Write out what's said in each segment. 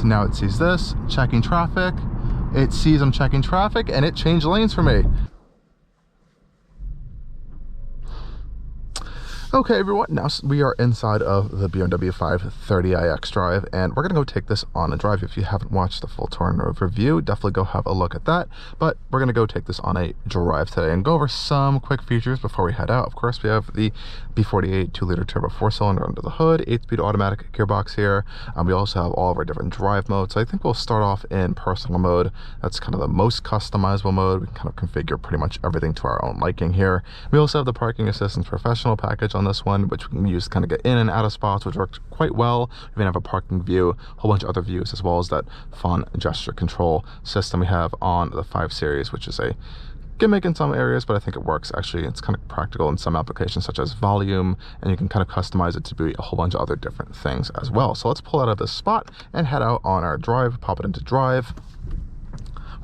So now it sees this, checking traffic. It sees I'm checking traffic and it changed lanes for me. Okay everyone, now we are inside of the BMW 530i xDrive and we're gonna go take this on a drive. If you haven't watched the full tour and review, definitely go have a look at that. But we're gonna go take this on a drive today and go over some quick features before we head out. Of course, we have the B48 2-liter turbo 4-cylinder under the hood, 8-speed automatic gearbox here. We also have all of our different drive modes. So I think we'll start off in personal mode. That's kind of the most customizable mode. We can kind of configure pretty much everything to our own liking here. We also have the parking assistance professional package on this one, which we can use to kind of get in and out of spots, which works quite well. We even have a parking view, a whole bunch of other views, as well as that fun gesture control system we have on the 5 Series, which is a gimmick in some areas, but I think it works. Actually, it's kind of practical in some applications such as volume, and you can kind of customize it to be a whole bunch of other different things as well. So let's pull out of this spot and head out on our drive, pop it into drive.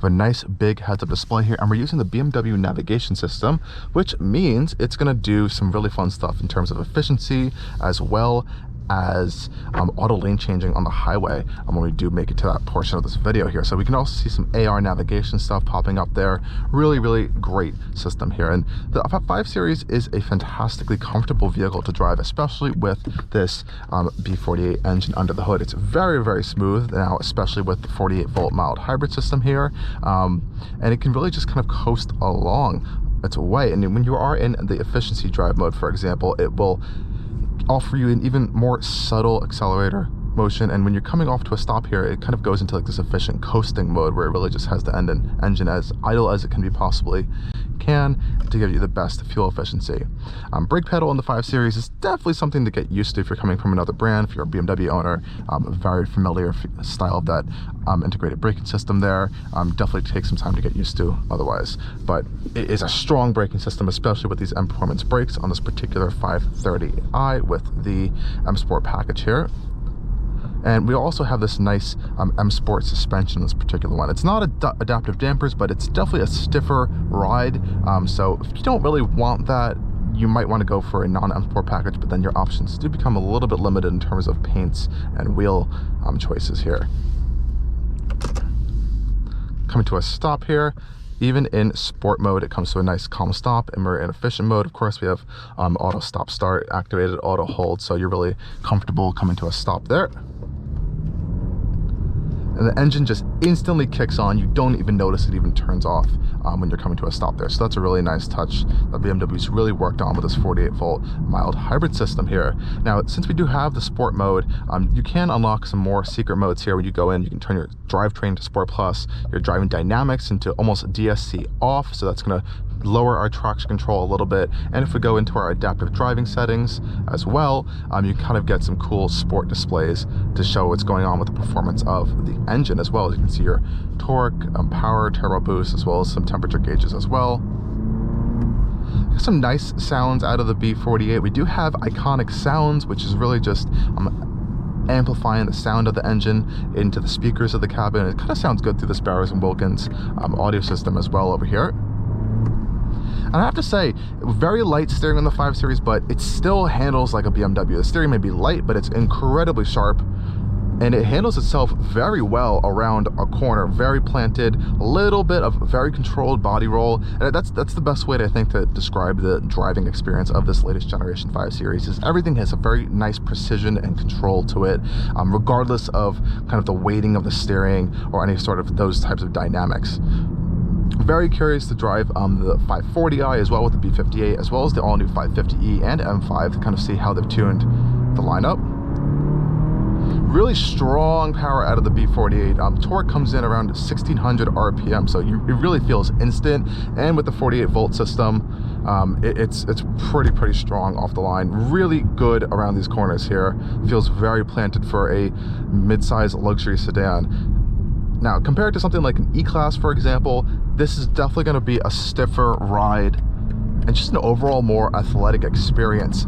A nice big heads-up display here, and we're using the BMW navigation system, which means it's going to do some really fun stuff in terms of efficiency as well as auto lane changing on the highway when we do make it to that portion of this video here. So we can also see some AR navigation stuff popping up there. Really great system here, and the 5 Series is a fantastically comfortable vehicle to drive, especially with this B48 engine under the hood. It's very smooth now, especially with the 48-volt mild hybrid system here, and it can really just kind of coast along its way. And when you are in the efficiency drive mode, for example, it will offer you an even more subtle accelerator motion, and when you're coming off to a stop here, it kind of goes into like this efficient coasting mode where it really just has the engine as idle as it can be possibly can to give you the best fuel efficiency. Brake pedal in the 5 Series is definitely something to get used to if you're coming from another brand. If you're a BMW owner, very familiar style of that integrated braking system there. Definitely take some time to get used to otherwise, but it is a strong braking system, especially with these M Performance brakes on this particular 530i with the M Sport package here. And we also have this nice M Sport suspension in this particular one. It's not adaptive dampers, but it's definitely a stiffer ride. So if you don't really want that, you might want to go for a non-M Sport package, but then your options do become a little bit limited in terms of paints and wheel choices here. Coming to a stop here. Even in sport mode, it comes to a nice calm stop, and we're in efficient mode. Of course, we have auto stop start activated, auto hold, so you're really comfortable coming to a stop there. And the engine just instantly kicks on. You don't even notice it even turns off when you're coming to a stop there. So that's a really nice touch that BMW's really worked on with this 48-volt mild hybrid system here. Now, since we do have the sport mode, you can unlock some more secret modes here. When you go in, you can turn your drivetrain to Sport Plus, your driving dynamics into almost DSC off, so that's going to lower our traction control a little bit. And if we go into our adaptive driving settings as well, you kind of get some cool sport displays to show what's going on with the performance of the engine as well. As you can see your torque, power, turbo boost, as well as some temperature gauges as well. Some nice sounds out of the B48. We do have iconic sounds, which is really just amplifying the sound of the engine into the speakers of the cabin. It kind of sounds good through the Sparrows and Wilkins audio system as well over here. And I have to say, very light steering on the 5 Series, but it still handles like a BMW. The steering may be light, but it's incredibly sharp, and it handles itself very well around a corner. Very planted, a little bit of very controlled body roll. And that's the best way to, I think, to describe the driving experience of this latest generation 5 Series. Is everything has a very nice precision and control to it, regardless of kind of the weighting of the steering or any sort of those types of dynamics. Very curious to drive the 540i as well with the B58, as well as the all-new 550e and M5 to kind of see how they've tuned the lineup. Really strong power out of the B48. Torque comes in around 1600 RPM, so it really feels instant. And with the 48-volt system, it's pretty strong off the line. Really good around these corners here. Feels very planted for a mid-size luxury sedan. Now, compared to something like an E-Class, for example, this is definitely going to be a stiffer ride and just an overall more athletic experience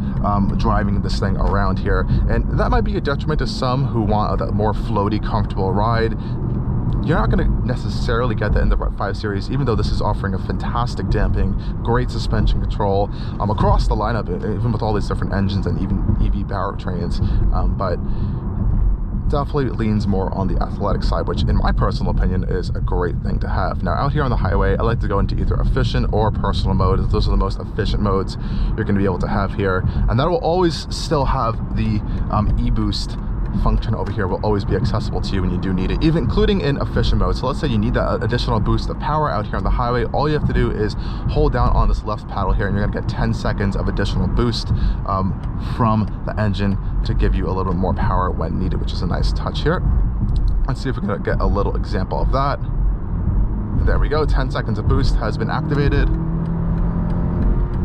driving this thing around here. And that might be a detriment to some who want a more floaty, comfortable ride. You're not going to necessarily get that in the 5 Series, even though this is offering a fantastic damping, great suspension control across the lineup, even with all these different engines and even EV powertrains. But definitely leans more on the athletic side, which in my personal opinion is a great thing to have. Now out here on the highway, I like to go into either efficient or personal mode. Those are the most efficient modes you're going to be able to have here, and that will always still have the e-boost function over here will always be accessible to you when you do need it, even including in efficient mode. So let's say you need that additional boost of power out here on the highway. All you have to do is hold down on this left paddle here, and you're gonna get 10 seconds of additional boost from the engine to give you a little bit more power when needed, which is a nice touch here. Let's see if we're gonna get a little example of that. There we go, 10 seconds of boost has been activated.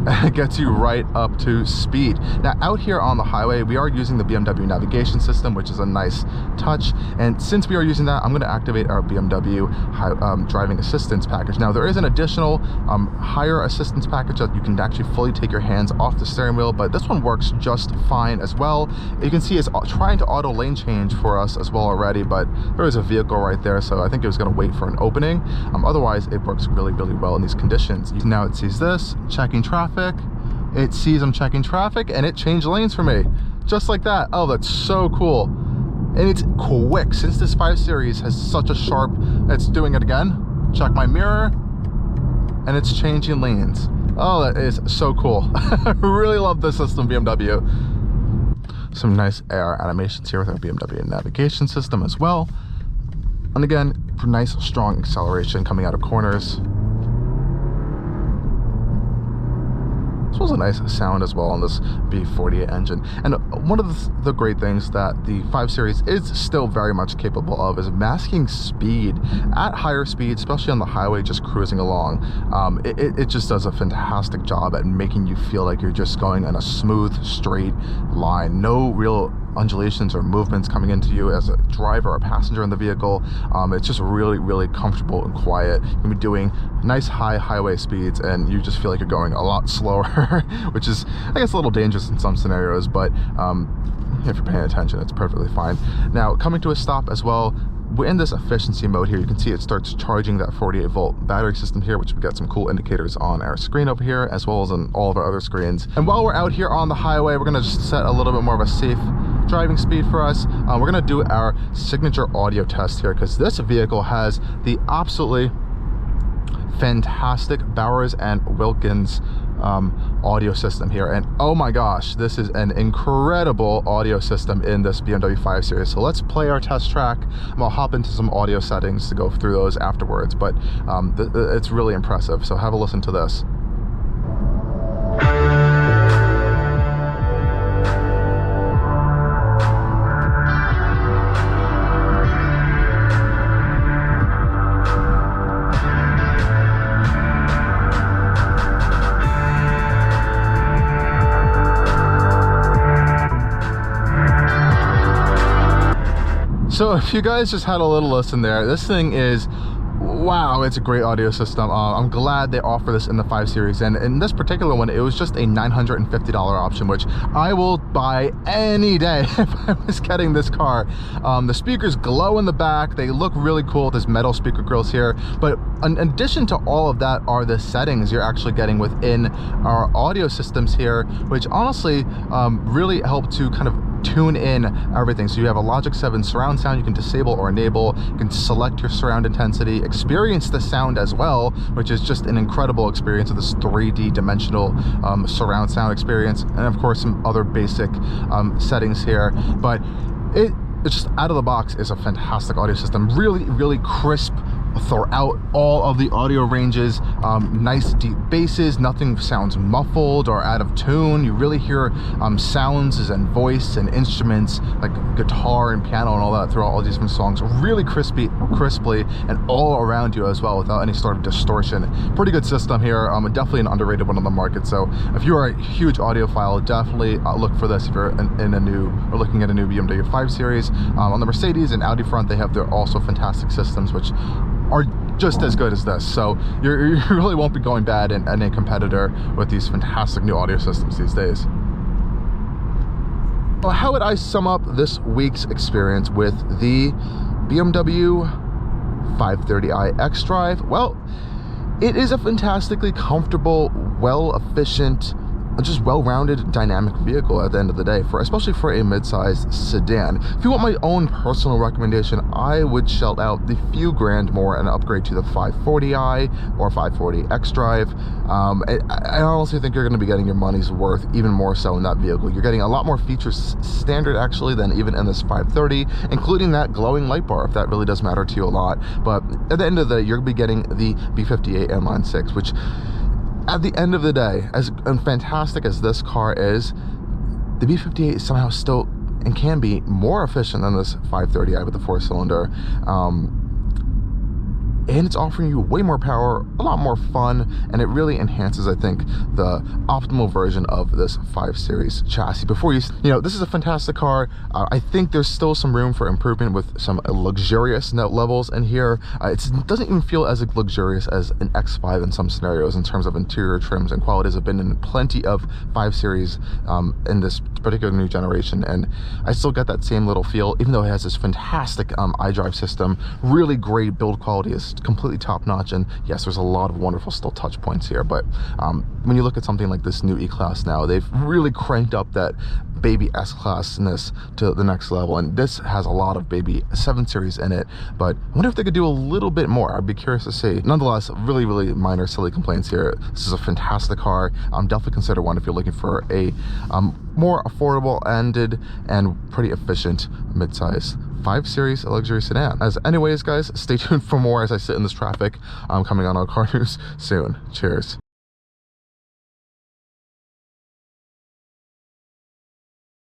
It gets you right up to speed. Now out here on the highway, we are using the BMW navigation system, which is a nice touch, and since we are using that, I'm going to activate our BMW driving assistance package. Now there is an additional higher assistance package that you can actually fully take your hands off the steering wheel, but this one works just fine as well. You can see it's trying to auto lane change for us as well already, but there is a vehicle right there, so I think it was going to wait for an opening. Otherwise it works really well in these conditions. Now it sees this, checking traffic. It sees I'm checking traffic, and it changed lanes for me just like that. Oh, that's so cool. And it's quick. Since this 5 Series has such a sharp, it's doing it again. Check my mirror, and it's changing lanes. Oh, that is so cool. I really love this system, BMW. Some nice AR animations here with our BMW navigation system as well. And again, nice strong acceleration coming out of corners. This was a nice sound as well on this B48 engine. And one of the great things that the 5 Series is still very much capable of is masking speed at higher speeds, especially on the highway, just cruising along. It just does a fantastic job at making you feel like you're just going in a smooth, straight line. No real undulations or movements coming into you as a driver or passenger in the vehicle. It's just really comfortable and quiet. You can be doing nice high highway speeds, and you just feel like you're going a lot slower, which is, I guess, a little dangerous in some scenarios, but if you're paying attention, it's perfectly fine. Now, coming to a stop as well, we're in this efficiency mode here. You can see it starts charging that 48-volt battery system here, which we got some cool indicators on our screen over here, as well as on all of our other screens. And while we're out here on the highway, we're gonna just set a little bit more of a safe driving speed for us. We're gonna do our signature audio test here, because this vehicle has the absolutely fantastic Bowers and Wilkins audio system here, and oh my gosh, this is an incredible audio system in this BMW 5 Series. So let's play our test track. I'll hop into some audio settings to go through those afterwards, but it's really impressive, so have a listen to this. So if you guys just had a little listen there, this thing is, wow, it's a great audio system. I'm glad they offer this in the 5 Series, and in this particular one, it was just a $950 option, which I will buy any day if I was getting this car. The speakers glow in the back. They look really cool with this metal speaker grills here, but in addition to all of that are the settings you're actually getting within our audio systems here, which honestly really help to kind of tune in everything. So you have a Logic 7 surround sound you can disable or enable. You can select your surround intensity, experience the sound as well, which is just an incredible experience of this 3D dimensional surround sound experience, and of course some other basic settings here. But it's just out of the box is a fantastic audio system. Really crisp throughout all of the audio ranges. Nice deep basses, nothing sounds muffled or out of tune. You really hear sounds and voice and instruments like guitar and piano and all that throughout all these different songs, really crisply and all around you as well, without any sort of distortion. Pretty good system here. Definitely an underrated one on the market. So if you are a huge audiophile, definitely look for this if you're in a new or looking at a new BMW 5 Series. On the Mercedes and Audi front, they have their also fantastic systems, which are just as good as this. So you really won't be going bad in any competitor with these fantastic new audio systems these days. Well, how would I sum up this week's experience with the BMW 530i xDrive? Well, it is a fantastically comfortable, well efficient, just well-rounded, dynamic vehicle at the end of the day, especially for a mid-size sedan. If you want my own personal recommendation, I would shell out the few grand more and upgrade to the 540i or 540 xDrive. I honestly think you're going to be getting your money's worth, even more so in that vehicle. You're getting a lot more features standard actually than even in this 530, including that glowing light bar, if that really does matter to you a lot. But at the end of the day, you're going to be getting the B58 inline 6, which at the end of the day, as fantastic as this car is, the B58 is somehow still and can be more efficient than this 530i with the 4-cylinder. And it's offering you way more power, a lot more fun, and it really enhances, I think, the optimal version of this 5 Series chassis. Before you know, this is a fantastic car. I think there's still some room for improvement with some luxurious note levels in here. It doesn't even feel as luxurious as an X5 in some scenarios in terms of interior trims and qualities. I've been in plenty of 5 Series in this particular new generation, and I still get that same little feel, even though it has this fantastic iDrive system. Really great build quality, is completely top-notch, and yes, there's a lot of wonderful still touch points here, but when you look at something like this new E-Class now, they've really cranked up that baby S-Classness to the next level, and this has a lot of baby 7 Series in it, but I wonder if they could do a little bit more. I'd be curious to see. Nonetheless, really minor silly complaints here. This is a fantastic car. Definitely consider one if you're looking for a more affordable and pretty efficient mid-size 5 Series luxury sedan. Anyways, guys, stay tuned for more as I sit in this traffic. I'm coming on Allcarnews soon. Cheers.